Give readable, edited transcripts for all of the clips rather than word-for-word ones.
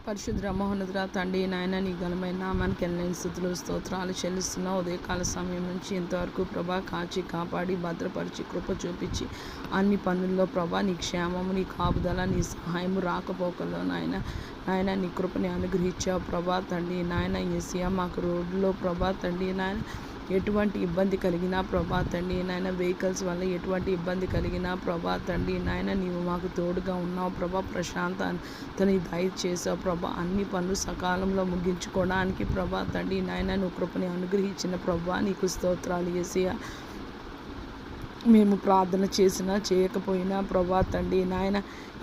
పరిశుద్ర మహోన్నతుడా తండ్రి నాయన నీ ఘనమైన నామానికి ఎన్నైన స్థుతులు స్తోత్రాలు చెల్లిస్తున్నా. ఉదయకాల సమయం నుంచి ఇంతవరకు ప్రభా కాచి కాపాడి భద్రపరిచి కృప చూపించి అన్ని పనుల్లో ప్రభా నీ క్షేమము నీ కాపుదల నీ సహాయము రాకపోకల్లో నాయన నీ కృపని అనుగ్రహించావు ప్రభా తండ్రి నాయన యేసయ్యా మాకు రోడ్లో ప్రభా తండ్రి నాయన ఎటువంటి ఇబ్బంది కలిగినా ప్రభా తండ్రి నాయన వెహికల్స్ వల్ల ఎటువంటి ఇబ్బంది కలిగినా ప్రభా తండ్రి నాయన నీవు మాకు తోడుగా ఉన్నావు ప్రభా. ప్రశాంతతని దయచేసావు ప్రభా. అన్ని పనులు సకాలంలో ముగించుకోవడానికి ప్రభా తండ్రి నాయన నువ్వు కృపని అనుగ్రహించిన ప్రభా నీకు స్తోత్రాలు యేసయ్యా. మేము ప్రార్థన చేసినా చేయకపోయినా ప్రభా తండ్రి నాయన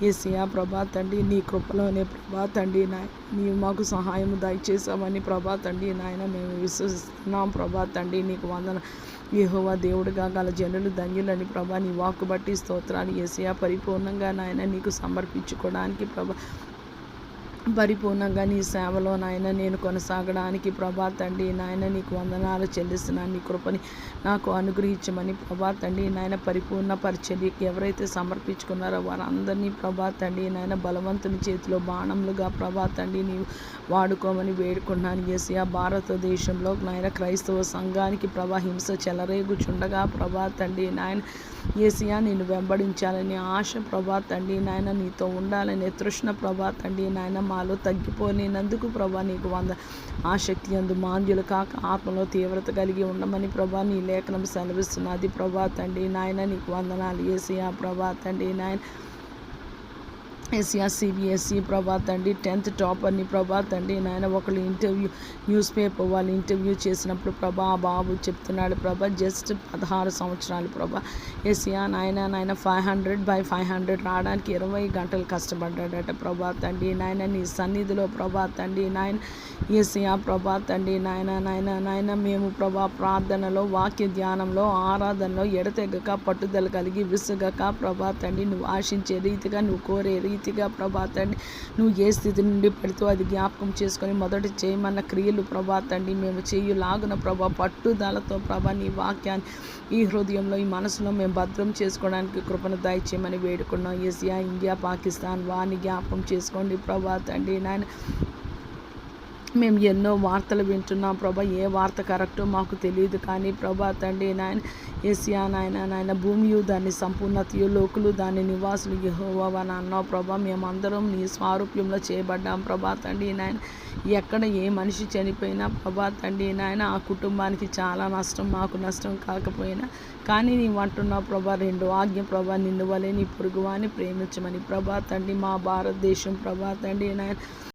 యేసయ్యా ప్రభా తండ్రి నీ కృపలోనే ప్రభా తండ్రి నాయన నీవు మాకు సహాయం దయచేసామని ప్రభా తండ్రి నాయన మేము విశ్వసిస్తున్నాం ప్రభా తండ్రి నీకు వందన. యెహోవా దేవుడిగా గల జనులు ధన్యులని ప్రభా నీ వాక్కు బట్టి స్తోత్రాలు యేసయ్యా. పరిపూర్ణంగా నాయన నీకు సమర్పించుకోవడానికి ప్రభా పరిపూర్ణంగా నీ సేవలో నాయన నేను కొనసాగడానికి ప్రభా తండ్రి నాయన నీకు వందనాలు చెల్లిస్తున్నాను. నీ కృపని నాకు అనుగ్రహించమని ప్రభా తండ్రి నాయన పరిపూర్ణ పరిచర్యకి ఎవరైతే సమర్పించుకున్నారో వారందరినీ ప్రభా తండ్రి నాయన బలవంతుని చేతిలో బాణములుగా ప్రభా తండ్రి నీవు వాడుకోమని వేడుకున్నాను యేసయ్యా. భారతదేశంలో నాయన క్రైస్తవ సంఘానికి ప్రభా హింస చెలరేగుచుండగా ప్రభా తండ్రి నాయన యేసయ్యా నిన్ను వెంబడించాలని ఆశ ప్రభా తండ్రి నాయన నీతో ఉండాలనే తృష్ణ ప్రభా తండ్రి నాయన మాలో తగ్గిపోయినందుకు ప్రభా నీకు ఆసక్తి అందు మాంద్యులు కాక ఆత్మలో తీవ్రత కలిగి ఉండమని ప్రభా నీ లేఖనం సెలవిస్తున్నది ప్రభా తండ్రి నాయన నీకు వందనాలు యేసయ్యా. ప్రభా తండ్రి నాయన యేసయ్యా సిబిఎస్ఈ ప్రభా తండ్రి 10th టాపర్ని ప్రభా తండ్రి నాయన ఒకళ్ళు న్యూస్ పేపర్ వాళ్ళు ఇంటర్వ్యూ చేసినప్పుడు ప్రభా ఆ బాబు చెప్తున్నాడు ప్రభా జస్ట్ 16 సంవత్సరాలు ప్రభా యేసయ్యా నాయన 500/500 రావడానికి 20 గంటలు కష్టపడ్డాడట ప్రభా తండ్రి నాయన నీ సన్నిధిలో ప్రభా తండ్రి నాయన యేసయ్యా ప్రభా తండ్రి నాయన మేము ప్రభా ప్రార్థనలో వాక్య ధ్యానంలో ఆరాధనలో ఎడతెగక పట్టుదల కలిగి విసుగక ప్రభా తండ్రి నువ్వు ఆశించే రీతిగా నువ్వు కోరే రీతిగా ప్రభా తండ్రి నువ్వు ఏ స్థితి నుండి పడుతూ అది జ్ఞాపకం చేసుకొని మొదటి చేయమన్న క్రియలు ప్రభా తండ్రి మేము చేయులాగున ప్రభా పట్టుదలతో ప్రభా నీ వాక్యాన్ని ఈ హృదయంలో ఈ మనసులో మేము భద్రం చేసుకోవడానికి కృపను దయచేయమని వేడుకున్నాం యేసయ్యా. ఇండియా పాకిస్తాన్ వారిని జ్ఞాపకం చేసుకోండి ప్రభా తండ్రి నాయన. మేము ఎన్నో వార్తలు వింటున్నాం ప్రభా. ఏ వార్త కరెక్టో మాకు తెలియదు కానీ ప్రభా తండ్రి నాయన యేసయ్యా నాయన భూమియు దాని సంపూర్ణతయు లోకులు దాని నివాసులు యెహోవా అని అన్నావు ప్రభా. మేమందరం నీ స్వారూప్యంలో చేయబడ్డాం ప్రభా తండ్రి నాయన. ఎక్కడ ఏ మనిషి చనిపోయినా ప్రభా తండ్రి నాయన ఆ కుటుంబానికి చాలా నష్టం, మాకు నష్టం కాకపోయినా కానీ నీవు అంటున్నావు ప్రభా 2 ఆజ్ఞ ప్రభా నిన్ను వలె నీ పొరుగువాని ప్రేమించమని ప్రభా తండ్రి. మా భారతదేశం ప్రభా తండ్రి నాయన